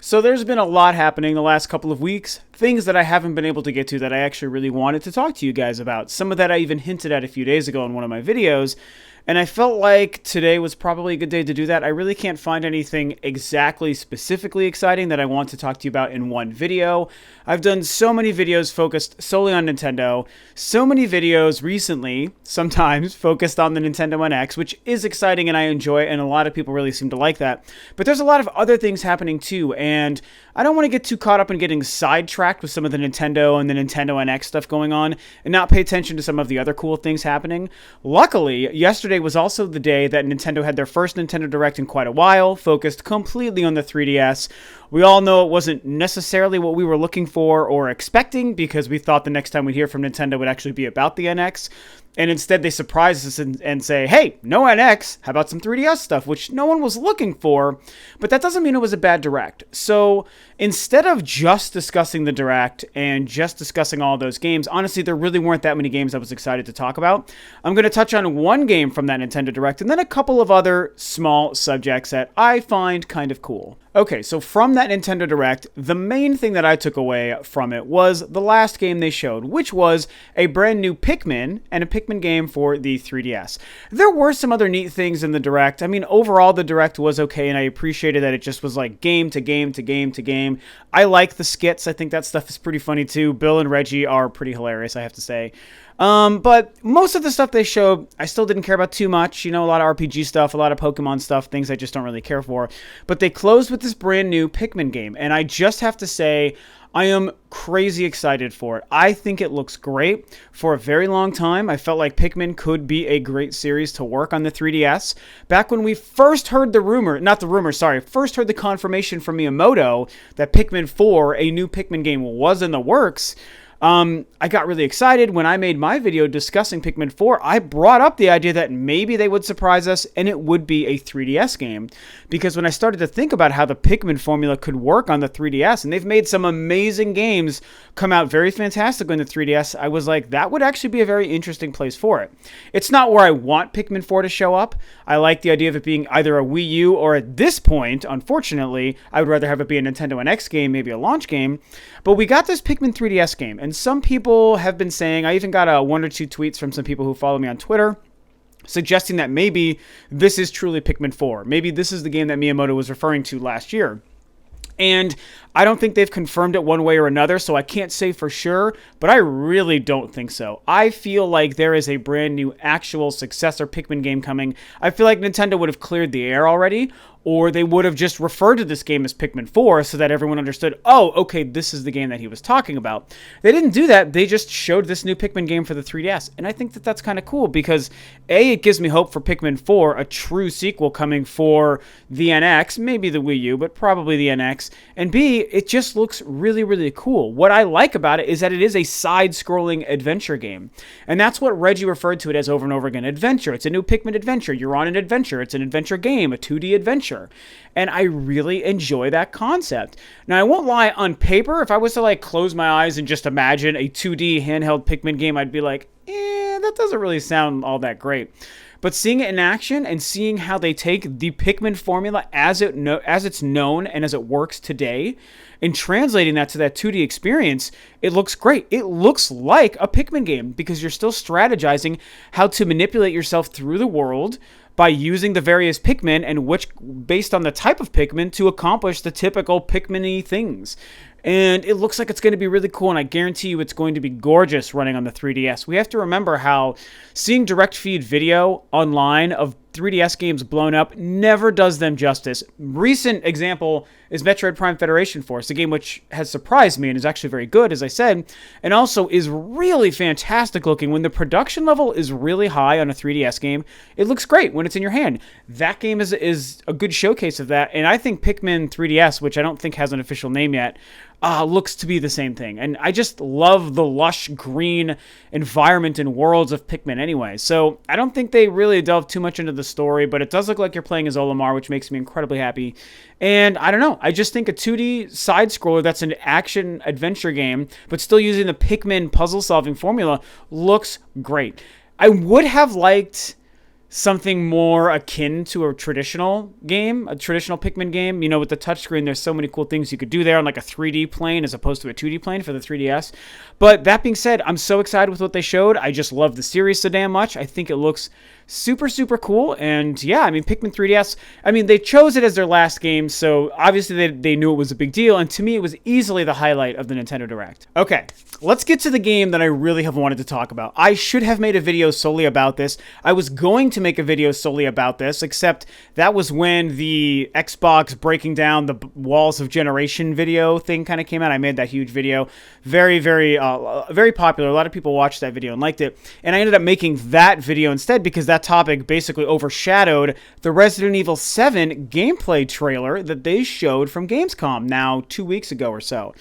So there's been a lot happening the last couple of weeks, things that I haven't been able to get to that I actually really wanted to talk to you guys about. Some of that I even hinted at a few days ago in one of my videos, and I felt like today was probably a good day to do that. I really can't find anything exactly specifically exciting that I want to talk to you about in one video. I've done so many videos focused solely on Nintendo, so many videos recently, sometimes focused on the Nintendo NX, which is exciting and I enjoy it, and a lot of people really seem to like that. But there's a lot of other things happening too, and I don't want to get too caught up in getting sidetracked with some of the Nintendo and the Nintendo NX stuff going on and not pay attention to some of the other cool things happening. Luckily, yesterday was also the day that Nintendo had their first Nintendo Direct in quite a while, focused completely on the 3DS. We all know it wasn't necessarily what we were looking for or expecting, because we thought the next time we'd hear from Nintendo would actually be about the NX. And instead they surprise us and say, hey, no NX, how about some 3DS stuff, which no one was looking for, but that doesn't mean it was a bad Direct. So instead of just discussing the Direct and just discussing all those games, honestly, there really weren't that many games I was excited to talk about. I'm going to touch on one game from that Nintendo Direct and then a couple of other small subjects that I find kind of cool. Okay, so from that Nintendo Direct, the main thing that I took away from it was the last game they showed, which was a brand new Pikmin and a Pikmin game for the 3DS. There were some other neat things in the Direct. I mean, overall, the Direct was okay, and I appreciated that it just was like game to game to game to game. I like the skits. I think that stuff is pretty funny too. Bill and Reggie are pretty hilarious, I have to say. But most of the stuff they showed, I still didn't care about too much. You know, a lot of RPG stuff, a lot of Pokemon stuff, things I just don't really care for. But they closed with this brand new Pikmin game, and I just have to say, I am crazy excited for it. I think it looks great. For a very long time, I felt like Pikmin could be a great series to work on the 3DS. Back when we first heard first heard the confirmation from Miyamoto that Pikmin 4, a new Pikmin game, was in the works, I got really excited. When I made my video discussing Pikmin 4, I brought up the idea that maybe they would surprise us and it would be a 3DS game. Because when I started to think about how the Pikmin formula could work on the 3DS, and they've made some amazing games come out very fantastic on the 3DS, I was like, that would actually be a very interesting place for it. It's not where I want Pikmin 4 to show up. I like the idea of it being either a Wii U or, at this point, unfortunately, I would rather have it be a Nintendo NX game, maybe a launch game. But we got this Pikmin 3DS game, and some people have been saying, I even got one or two tweets from some people who follow me on Twitter, suggesting that maybe this is truly Pikmin 4. Maybe this is the game that Miyamoto was referring to last year. And I don't think they've confirmed it one way or another, so I can't say for sure, but I really don't think so. I feel like there is a brand new actual successor Pikmin game coming. I feel like Nintendo would have cleared the air already, or they would have just referred to this game as Pikmin 4 so that everyone understood, oh, okay, this is the game that he was talking about. They didn't do that. They just showed this new Pikmin game for the 3DS, and I think that that's kind of cool because, A, it gives me hope for Pikmin 4, a true sequel coming for the NX, maybe the Wii U, but probably the NX, and B, it just looks really, really cool. What I like about it is that it is a side-scrolling adventure game, and that's what Reggie referred to it as over and over again, adventure. It's a new Pikmin adventure. You're on an adventure. It's an adventure game, a 2D adventure. And I really enjoy that concept. Now, I won't lie, on paper, if I was to like close my eyes and just imagine a 2D handheld Pikmin game, I'd be like, that doesn't really sound all that great. But seeing it in action and seeing how they take the Pikmin formula as it's known and as it works today, and translating that to that 2D experience, it looks great. It looks like a Pikmin game because you're still strategizing how to manipulate yourself through the world by using the various Pikmin and which, based on the type of Pikmin, to accomplish the typical Pikmin-y things. And it looks like it's going to be really cool, and I guarantee you it's going to be gorgeous running on the 3DS. We have to remember how seeing direct feed video online of 3DS games blown up never does them justice. Recent example is Metroid Prime Federation Force, a game which has surprised me and is actually very good, as I said, and also is really fantastic looking. When the production level is really high on a 3DS game, it looks great when it's in your hand. That game is a good showcase of that, and I think Pikmin 3DS, which I don't think has an official name yet, looks to be the same thing. And I just love the lush green environment and worlds of Pikmin anyway. So I don't think they really delve too much into the story, but it does look like you're playing as Olimar, which makes me incredibly happy. And I don't know, I just think a 2D side-scroller that's an action-adventure game, but still using the Pikmin puzzle-solving formula looks great. I would have liked something more akin to a traditional game, a traditional Pikmin game. You know, with the touchscreen, there's so many cool things you could do there on like a 3D plane as opposed to a 2D plane for the 3DS. But that being said, I'm so excited with what they showed. I just love the series so damn much. I think it looks super, super cool. And yeah, I mean, Pikmin 3DS, I mean, they chose it as their last game, so obviously they knew it was a big deal. And to me, it was easily the highlight of the Nintendo Direct. Okay, let's get to the game that I really have wanted to talk about. I should have made a video solely about this. I was going to make a video solely about this, except that was when the Xbox breaking down the walls of generation video thing kind of came out. I made that huge video. Very, very, very popular. A lot of people watched that video and liked it. And I ended up making that video instead because that topic basically overshadowed the Resident Evil 7 gameplay trailer that they showed from Gamescom now 2 weeks ago or so.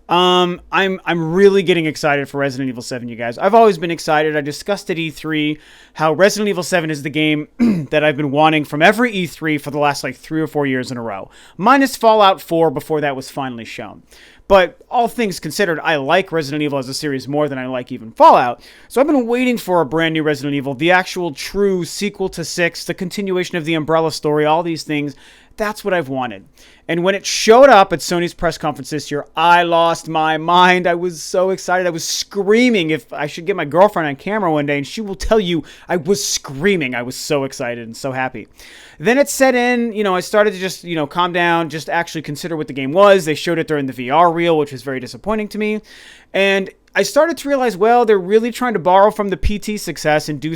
I'm really getting excited for Resident Evil 7, you guys. I've always been excited. I discussed at E3 how Resident Evil 7 is the game that I've been wanting from every E3 for the last like 3 or 4 years in a row. Minus Fallout 4 before that was finally shown. But all things considered, I like Resident Evil as a series more than I like even Fallout. So I've been waiting for a brand new Resident Evil, the actual true sequel to 6, the continuation of the Umbrella story, all these things. That's what I've wanted. And when it showed up at Sony's press conference this year, I lost my mind. I was so excited. I was screaming. If I should get my girlfriend on camera one day, and she will tell you I was screaming. I was so excited and so happy. Then it set in, you know, I started to just, you know, calm down, just actually consider what the game was. They showed it during the VR reel, which was very disappointing to me. And I started to realize, well, they're really trying to borrow from the PT success and do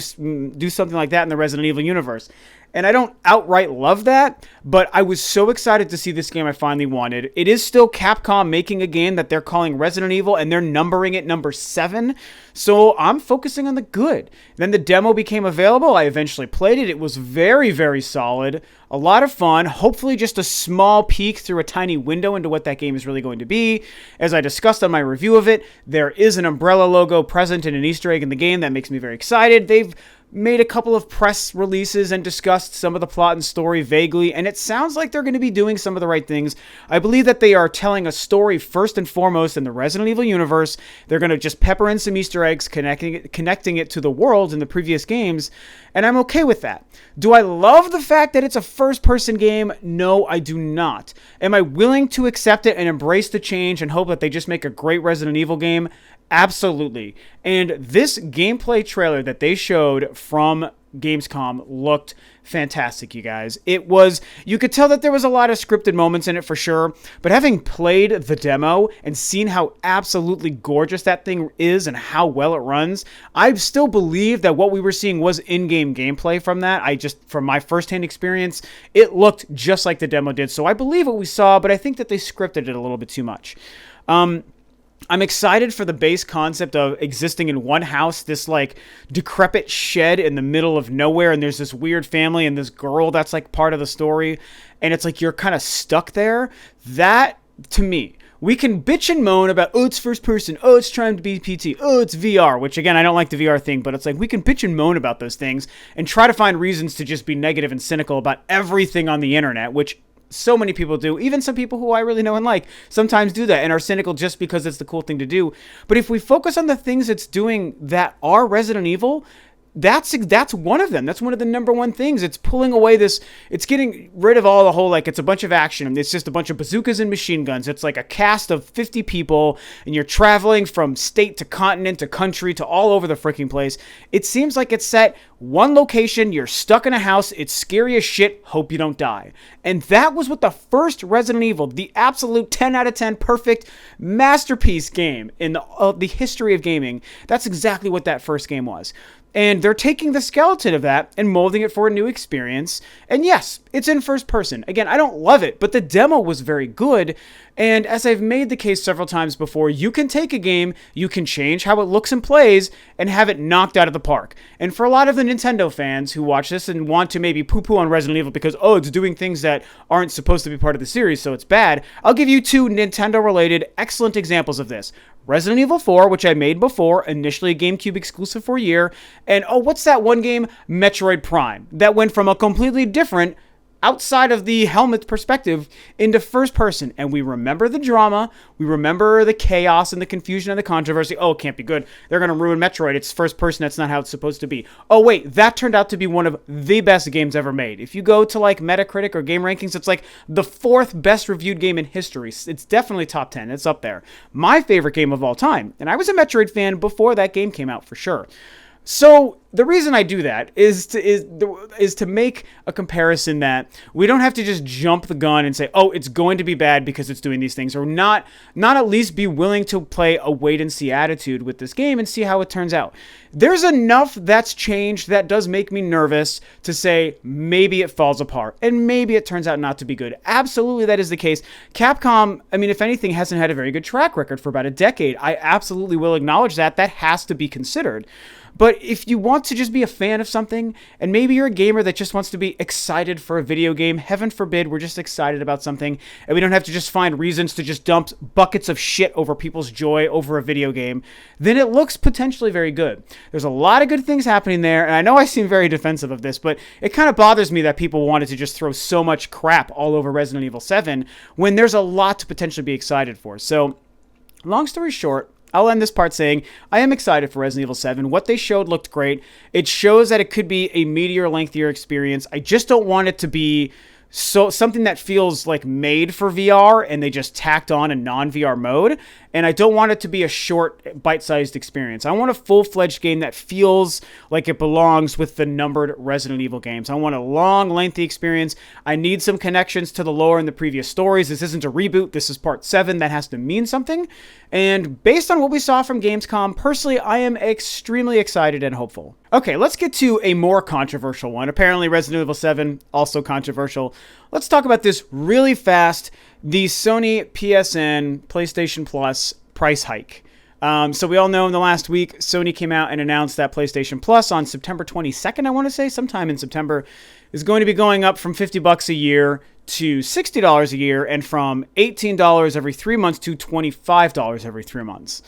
something like that in the Resident Evil universe. And I don't outright love that, but I was so excited to see this game I finally wanted. It is still Capcom making a game that they're calling Resident Evil, and they're numbering it number 7. So I'm focusing on the good. Then the demo became available. I eventually played it. It was very, very solid. A lot of fun. Hopefully just a small peek through a tiny window into what that game is really going to be. As I discussed on my review of it, there is an Umbrella logo present and an Easter egg in the game that makes me very excited. They've made a couple of press releases and discussed some of the plot and story vaguely, and it sounds like they're going to be doing some of the right things. I believe that they are telling a story first and foremost in the Resident Evil universe. They're going to just pepper in some Easter eggs, connecting it to the world in the previous games, and I'm okay with that. Do I love the fact that it's a first-person game? No, I do not. Am I willing to accept it and embrace the change and hope that they just make a great Resident Evil game? Absolutely. And this gameplay trailer that they showed from Gamescom looked fantastic, you guys. It was, you could tell that there was a lot of scripted moments in it for sure, but having played the demo and seen how absolutely gorgeous that thing is and how well it runs, I still believe that what we were seeing was in-game gameplay from that. From my first-hand experience, it looked just like the demo did. So I believe what we saw, but I think that they scripted it a little bit too much. I'm excited for the base concept of existing in one house, this like decrepit shed in the middle of nowhere, and there's this weird family and this girl that's like part of the story, and it's like you're kind of stuck there. That, to me, we can bitch and moan about, oh, it's first person, oh, it's trying to be PT, oh, it's VR, which again, I don't like the VR thing, but it's like we can bitch and moan about those things and try to find reasons to just be negative and cynical about everything on the internet, which so many people do. Even some people who I really know and like sometimes do that and are cynical just because it's the cool thing to do. But if we focus on the things it's doing that are Resident Evil, that's one of them. That's one of the number one things. It's pulling away this, it's getting rid of all the whole, like, it's a bunch of action. It's just a bunch of bazookas and machine guns. It's like a cast of 50 people, and you're traveling from state to continent to country to all over the freaking place. It seems like it's set one location, you're stuck in a house, it's scary as shit, hope you don't die. And that was what the first Resident Evil, the absolute 10 out of 10 perfect masterpiece game in the history of gaming, that's exactly what that first game was. And they're taking the skeleton of that and molding it for a new experience. And yes, it's in first person. Again, I don't love it, but the demo was very good. And as I've made the case several times before, you can take a game, you can change how it looks and plays, and have it knocked out of the park. And for a lot of the Nintendo fans who watch this and want to maybe poo-poo on Resident Evil because, oh, it's doing things that aren't supposed to be part of the series, so it's bad, I'll give you 2 Nintendo-related excellent examples of this. Resident Evil 4, which I made before, initially a GameCube exclusive for a year, and oh, what's that one game? Metroid Prime. That went from a completely different outside of the helmet perspective into first person. And we remember the drama. We remember the chaos and the confusion and the controversy. Oh, it can't be good. They're going to ruin Metroid. It's first person. That's not how it's supposed to be. Oh, wait, that turned out to be one of the best games ever made. If you go to like Metacritic or Game Rankings, it's like the 4th best reviewed game in history. It's definitely top 10. It's up there. My favorite game of all time. And I was a Metroid fan before that game came out for sure. So the reason I do that is to make a comparison that we don't have to just jump the gun and say, oh, it's going to be bad because it's doing these things, or not at least be willing to play a wait and see attitude with this game and see how it turns out. There's enough that's changed that does make me nervous to say maybe it falls apart and maybe it turns out not to be good. Absolutely, that is the case. Capcom, I mean, if anything, hasn't had a very good track record for about a decade. I absolutely will acknowledge that. That has to be considered. But if you want to just be a fan of something, and maybe you're a gamer that just wants to be excited for a video game, heaven forbid we're just excited about something, and we don't have to just find reasons to just dump buckets of shit over people's joy over a video game, then it looks potentially very good. There's a lot of good things happening there, and I know I seem very defensive of this, but it kind of bothers me that people wanted to just throw so much crap all over Resident Evil 7 when there's a lot to potentially be excited for. So, long story short, I'll end this part saying I am excited for Resident Evil 7. What they showed looked great. It shows that it could be a meatier, lengthier experience. I just don't want it to be something that feels like made for VR and they just tacked on a non-VR mode. And I don't want it to be a short, bite-sized experience. I want a full-fledged game that feels like it belongs with the numbered Resident Evil games. I want a long, lengthy experience. I need some connections to the lore in the previous stories. This isn't a reboot. This is part 7. That has to mean something. And based on what we saw from Gamescom, personally, I am extremely excited and hopeful. Okay, let's get to a more controversial one. Apparently, Resident Evil 7, also controversial. Let's talk about this really fast. The Sony PSN PlayStation Plus price hike. So we all know in the last week, Sony came out and announced that PlayStation Plus on September 22nd, I want to say, sometime in September, is going to be going up from $50 a year to $60 a year, and from $18 every 3 months to $25 every 3 months.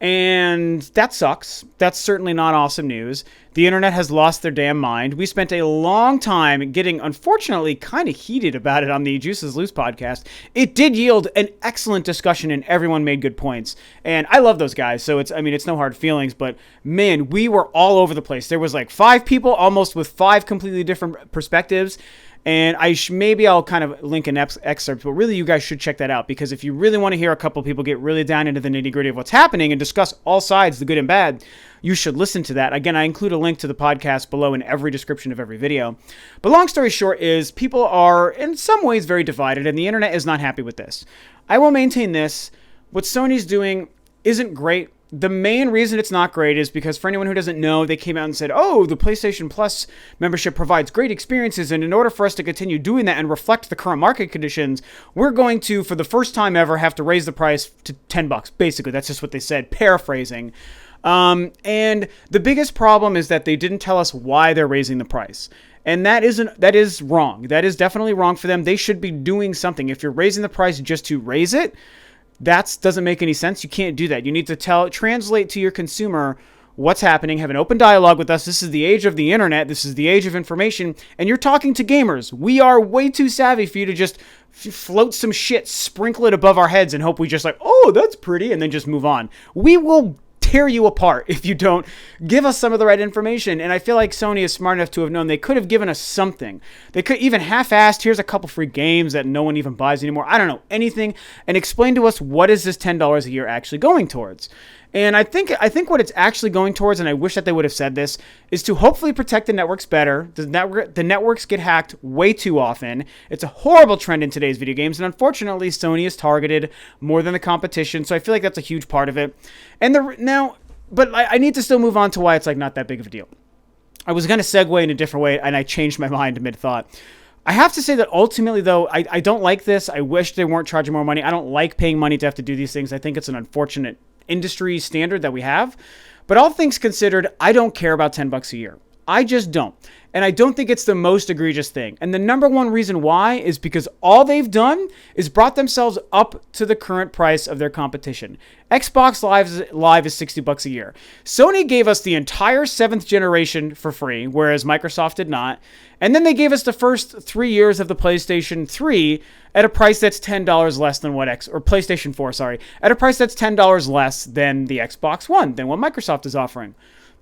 And that sucks. That's certainly not awesome news. The internet has lost their damn mind. We spent a long time getting, unfortunately, kind of heated about it on the Juices Loose podcast. It did yield an excellent discussion and everyone made good points. And I love those guys, so it's no hard feelings, but man, we were all over the place. There was like 5 people almost with 5 completely different perspectives. And maybe I'll kind of link an excerpt, but really you guys should check that out, because if you really want to hear a couple people get really down into the nitty-gritty of what's happening and discuss all sides, the good and bad, you should listen to that. Again, I include a link to the podcast below in every description of every video. But long story short is people are in some ways very divided, and the internet is not happy with this. I will maintain this. What Sony's doing isn't great. The main reason it's not great is because, for anyone who doesn't know, they came out and said, oh, the PlayStation Plus membership provides great experiences, and in order for us to continue doing that and reflect the current market conditions, we're going to, for the first time ever, have to raise the price to $10. Basically, that's just what they said, paraphrasing. And the biggest problem is that they didn't tell us why they're raising the price. And that is wrong. That is definitely wrong for them. They should be doing something. If you're raising the price just to raise it, that doesn't make any sense. You can't do that. You need to translate to your consumer what's happening, have an open dialogue with us. This is the age of the internet. This is the age of information, and you're talking to gamers. We are way too savvy for you to just float some shit, sprinkle it above our heads, and hope we just like, oh, that's pretty, and then just move on. We will tear you apart if you don't give us some of the right information. And I feel like Sony is smart enough to have known they could have given us something. They could even half-assed, here's a couple free games that no one even buys anymore. I don't know, anything, and explain to us what is this $10 a year actually going towards. And I think what it's actually going towards, and I wish that they would have said this, is to hopefully protect the networks better. The networks get hacked way too often. It's a horrible trend in today's video games, and unfortunately, Sony is targeted more than the competition, so I feel like that's a huge part of it. But I need to still move on to why it's like not that big of a deal. I was going to segue in a different way, and I changed my mind mid-thought. I have to say that ultimately, though, I don't like this. I wish they weren't charging more money. I don't like paying money to have to do these things. I think it's an unfortunate industry standard that we have. But all things considered, I don't care about $10 a year. I just don't. And I don't think it's the most egregious thing. And the number one reason why is because all they've done is brought themselves up to the current price of their competition. Xbox Live is $60 a year. Sony gave us the entire 7th generation for free, whereas Microsoft did not. And then they gave us the first 3 years of the PlayStation 3 at a price that's $10 less than what PlayStation 4, sorry, at a price that's $10 less than the Xbox One, than what Microsoft is offering.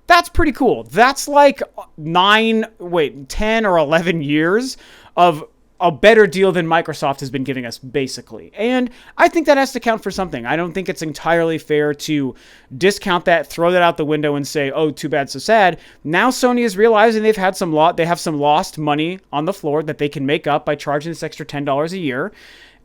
That's pretty cool. That's like 10 or 11 years of a better deal than Microsoft has been giving us, basically. And I think that has to count for something. I don't think it's entirely fair to discount that, throw that out the window and say, oh, too bad, so sad. Now Sony is realizing they have some lost money on the floor that they can make up by charging this extra $10 a year.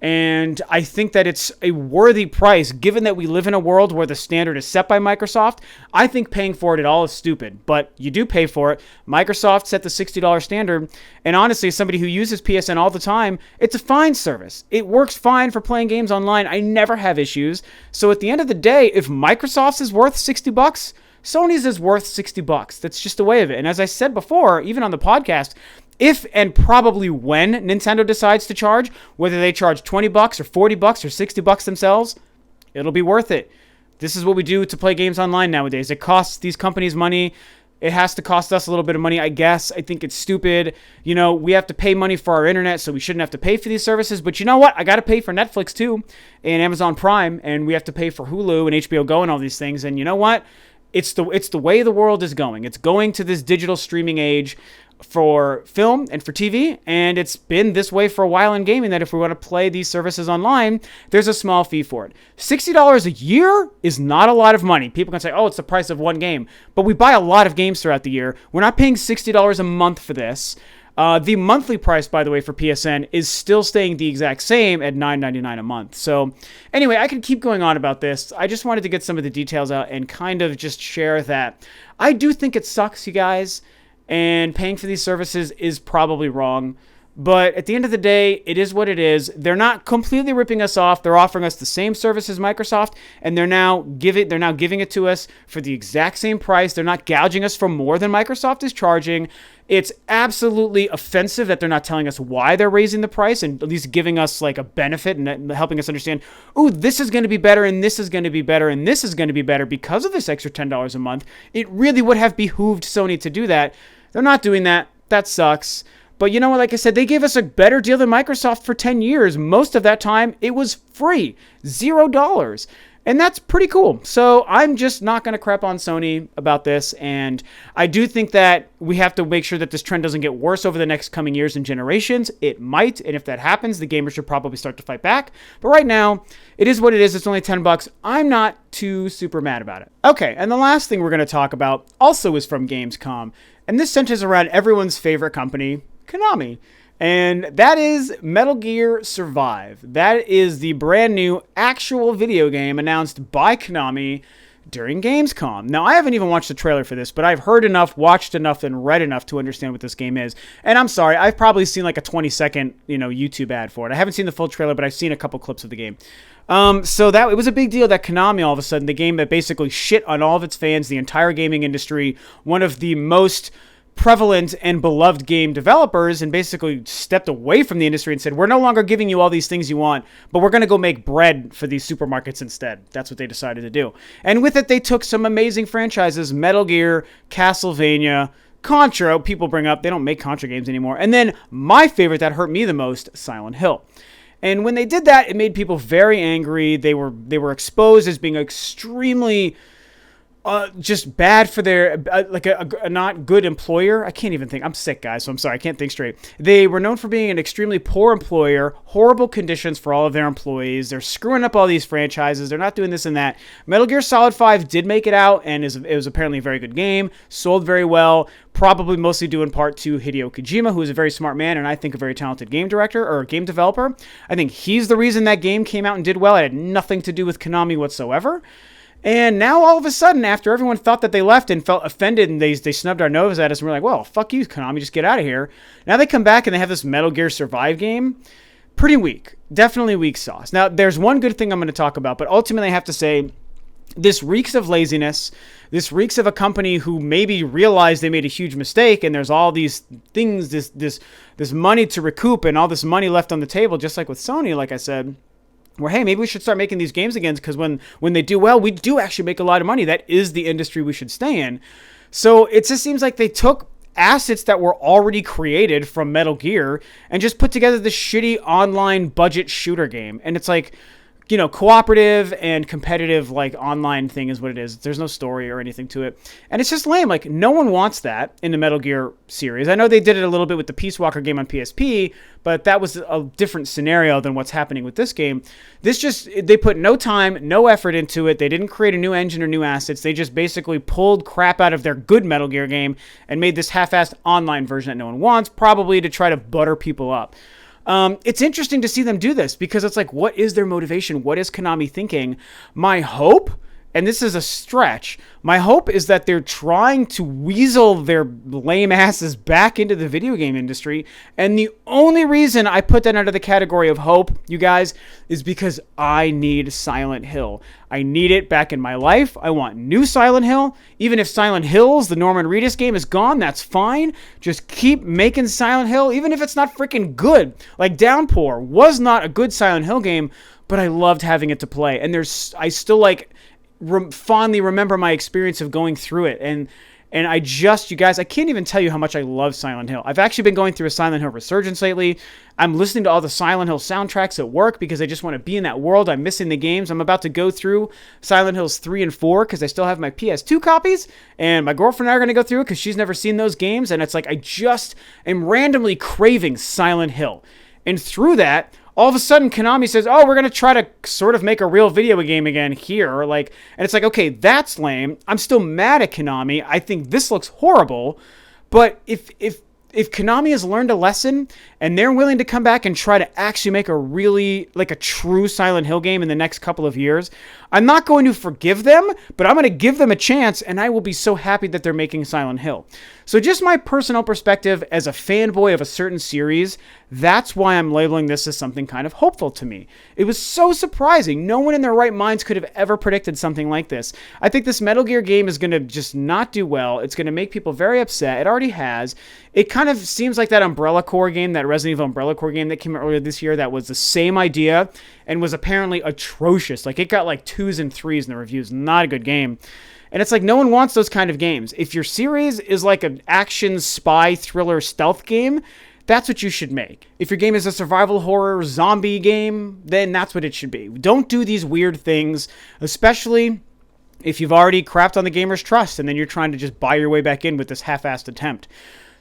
And I think that it's a worthy price, given that we live in a world where the standard is set by Microsoft. I think paying for it at all is stupid, but you do pay for it. Microsoft set the $60 standard, and honestly, as somebody who uses PSN all the time, it's a fine service. It works fine for playing games online. I never have issues. So at the end of the day, if Microsoft's is worth $60, Sony's is worth $60. That's just the way of it. And as I said before, even on the podcast, if and probably when Nintendo decides to charge, whether they charge $20 or $40 or $60 themselves, it'll be worth it. This is what we do to play games online nowadays. It costs these companies money. It has to cost us a little bit of money, I guess. I think it's stupid. You know, we have to pay money for our internet, so we shouldn't have to pay for these services. But you know what? I got to pay for Netflix too, and Amazon Prime, and we have to pay for Hulu and HBO Go and all these things. And you know what? It's the way the world is going. It's going to this digital streaming age for film and for TV, and it's been this way for a while in gaming, that if we want to play these services online, there's a small fee for it. $60 a year is not a lot of money. People can say, oh, it's the price of one game, but we buy a lot of games throughout the year. We're not paying $60 a month for this. The monthly price, by the way, for PSN is still staying the exact same at $9.99 a month. So anyway, I could keep going on about this. I just wanted to get some of the details out and kind of just share that I do think it sucks, you guys, and paying for these services is probably wrong. But at the end of the day, it is what it is. They're not completely ripping us off. They're offering us the same service as Microsoft, and they're now giving it to us for the exact same price. They're not gouging us for more than Microsoft is charging. It's absolutely offensive that they're not telling us why they're raising the price and at least giving us like a benefit and helping us understand, oh, this is going to be better and this is going to be better and this is going to be better because of this extra $10 a month. It really would have behooved Sony to do that. They're not doing that. That sucks. But you know what, like I said, they gave us a better deal than Microsoft for 10 years. Most of that time, it was free. $0. And that's pretty cool. So I'm just not going to crap on Sony about this. And I do think that we have to make sure that this trend doesn't get worse over the next coming years and generations. It might. And if that happens, the gamers should probably start to fight back. But right now, it is what it is. It's only $10. I'm not too super mad about it. Okay, and the last thing we're going to talk about also is from Gamescom. And this centers around everyone's favorite company, Konami. And that is Metal Gear Survive. That is the brand new actual video game announced by Konami during Gamescom. Now, I haven't even watched the trailer for this, but I've heard enough, watched enough, and read enough to understand what this game is. And I'm sorry, I've probably seen like a 20-second, YouTube ad for it. I haven't seen the full trailer, but I've seen a couple clips of the game. So that it was a big deal that Konami, all of a sudden, the game that basically shit on all of its fans, the entire gaming industry, one of the most prevalent and beloved game developers, and basically stepped away from the industry and said, we're no longer giving you all these things you want, but we're going to go make bread for these supermarkets instead. That's what they decided to do. And with it, they took some amazing franchises, Metal Gear, Castlevania, Contra. People bring up, they don't make Contra games anymore. And then my favorite that hurt me the most, Silent Hill. And when they did that, it made people very angry. They were exposed as being extremely just bad for their, like a not good employer. I can't even think. I'm sick, guys, so I'm sorry. I can't think straight. They were known for being an extremely poor employer, horrible conditions for all of their employees. They're screwing up all these franchises. They're not doing this and that. Metal Gear Solid 5 did make it out, and it was apparently a very good game. Sold very well. Probably mostly due in part to Hideo Kojima, who is a very smart man and I think a very talented game director or game developer. I think he's the reason that game came out and did well. It had nothing to do with Konami whatsoever. And now all of a sudden, after everyone thought that they left and felt offended and they snubbed our nose at us and we're like, well, fuck you, Konami, just get out of here. Now they come back and they have this Metal Gear Survive game. Pretty weak. Definitely weak sauce. Now, there's one good thing I'm going to talk about, but ultimately I have to say, This reeks of laziness. This reeks of a company who maybe realized they made a huge mistake, and there's all these things, this money to recoup, and all this money left on the table, just like with Sony, like I said, where, hey, maybe we should start making these games again, because when they do well, we do actually make a lot of money. That is the industry we should stay in. So it just seems like they took assets that were already created from Metal Gear and just put together this shitty online budget shooter game. And it's like, you know, cooperative and competitive, like, online thing is what it is. There's no story or anything to it. And it's just lame. Like, no one wants that in the Metal Gear series. I know they did it a little bit with the Peace Walker game on PSP, but that was a different scenario than what's happening with this game. They put no time, no effort into it. They didn't create a new engine or new assets. They just basically pulled crap out of their good Metal Gear game and made this half-assed online version that no one wants, probably to try to butter people up. It's interesting to see them do this, because it's like, what is their motivation? What is Konami thinking? My hope, and this is a stretch, my hope is that they're trying to weasel their lame asses back into the video game industry. And the only reason I put that under the category of hope, you guys, is because I need Silent Hill. I need it back in my life. I want new Silent Hill. Even if Silent Hills, the Norman Reedus game, is gone, that's fine. Just keep making Silent Hill, even if it's not freaking good. Like, Downpour was not a good Silent Hill game, but I loved having it to play. And I still, like, fondly remember my experience of going through it. And you guys, I can't even tell you how much I love Silent Hill. I've actually been going through a Silent Hill resurgence lately. I'm listening to all the Silent Hill soundtracks at work because I just want to be in that world. I'm missing the games. I'm about to go through Silent Hills 3 and 4 because I still have my PS2 copies, and my girlfriend and I are going to go through it because she's never seen those games, and it's like I just am randomly craving Silent Hill. And through that, all of a sudden, Konami says, oh, we're going to try to sort of make a real video game again here. Like, and it's like, okay, that's lame. I'm still mad at Konami. I think this looks horrible. But if Konami has learned a lesson and they're willing to come back and try to actually make a really, like, a true Silent Hill game in the next couple of years, I'm not going to forgive them, but I'm going to give them a chance, and I will be so happy that they're making Silent Hill. So just my personal perspective as a fanboy of a certain series, that's why I'm labeling this as something kind of hopeful to me. It was so surprising. No one in their right minds could have ever predicted something like this. I think this Metal Gear game is going to just not do well. It's going to make people very upset. It already has. It kind of seems like that Umbrella Corps game, that Resident Evil Umbrella Corps game that came out earlier this year that was the same idea and was apparently atrocious. Like, it got like 2s and 3s in the reviews. Not a good game. And it's like, no one wants those kind of games. If your series is like an action, spy, thriller, stealth game, that's what you should make. If your game is a survival horror zombie game, then that's what it should be. Don't do these weird things, especially if you've already crapped on the gamer's trust and then you're trying to just buy your way back in with this half-assed attempt.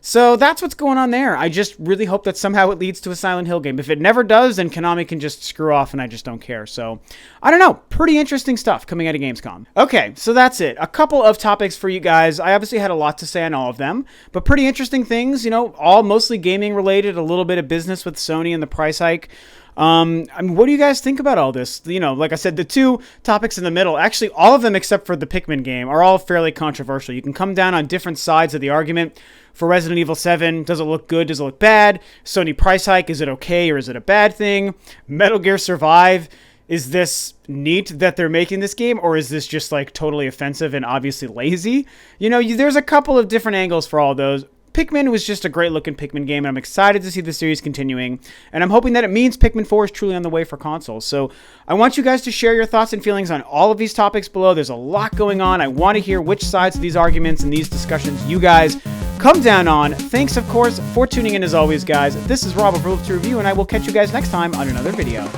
So that's what's going on there. I just really hope that somehow it leads to a Silent Hill game. If it never does, then Konami can just screw off and I just don't care. So, I don't know. Pretty interesting stuff coming out of Gamescom. Okay, so that's it. A couple of topics for you guys. I obviously had a lot to say on all of them, but pretty interesting things, you know, all mostly gaming related, a little bit of business with Sony and the price hike. I mean, what do you guys think about all this? You know, like I said, the two topics in the middle, actually all of them except for the Pikmin game, are all fairly controversial. You can come down on different sides of the argument. For Resident Evil 7, does it look good? Does it look bad? Sony price hike, is it okay or is it a bad thing? Metal Gear Survive, is this neat that they're making this game, or is this just like totally offensive and obviously lazy? You know, there's a couple of different angles for all those. Pikmin was just a great-looking Pikmin game, and I'm excited to see the series continuing, and I'm hoping that it means Pikmin 4 is truly on the way for consoles. So I want you guys to share your thoughts and feelings on all of these topics below. There's a lot going on. I want to hear which sides of these arguments and these discussions you guys come down on. Thanks, of course, for tuning in as always, guys. This is Rob of Rule of Two Review, and I will catch you guys next time on another video.